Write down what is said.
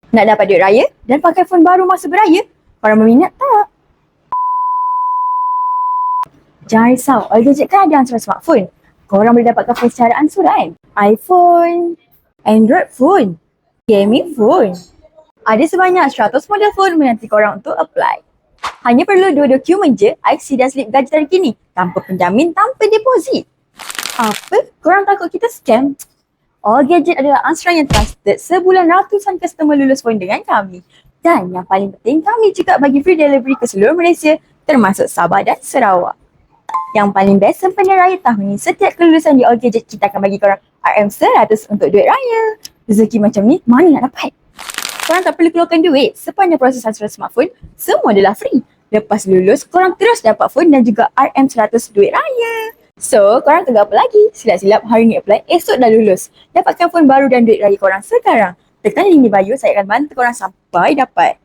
Nak dapat duit raya dan pakai phone baru masa beraya? Korang berminat tak? Jangan risau, All Gadget kan ada antara smartphone. Korang boleh dapatkan phone secara ansuran. iPhone, Android phone, gaming phone. Ada sebanyak 100 model phone menanti korang untuk apply. Hanya perlu 2 dokumen je, IC dan slip gaji terkini. Tanpa penjamin, tanpa deposit. Apa? Korang takut kita scam? All Gadget adalah ansuran yang trusted. Sebulan ratusan customer lulus phone dengan kami. Dan yang paling penting, kami juga bagi free delivery ke seluruh Malaysia, termasuk Sabah dan Sarawak. Yang paling best sempena raya tahun ni, setiap kelulusan di All Gadget kita akan bagi korang RM100 untuk duit raya. Rezeki macam ni, mana nak dapat? Korang tak perlu keluarkan duit. Sepanjang proses ansuran smartphone, semua adalah free. Lepas lulus, korang terus dapat phone dan juga RM100 duit raya. So, korang tunggu apa lagi? Silap-silap hari ni apply, esok dah lulus. Dapatkan phone baru dan duit raya korang sekarang. Tekan link di bio, saya akan bantu korang sampai dapat.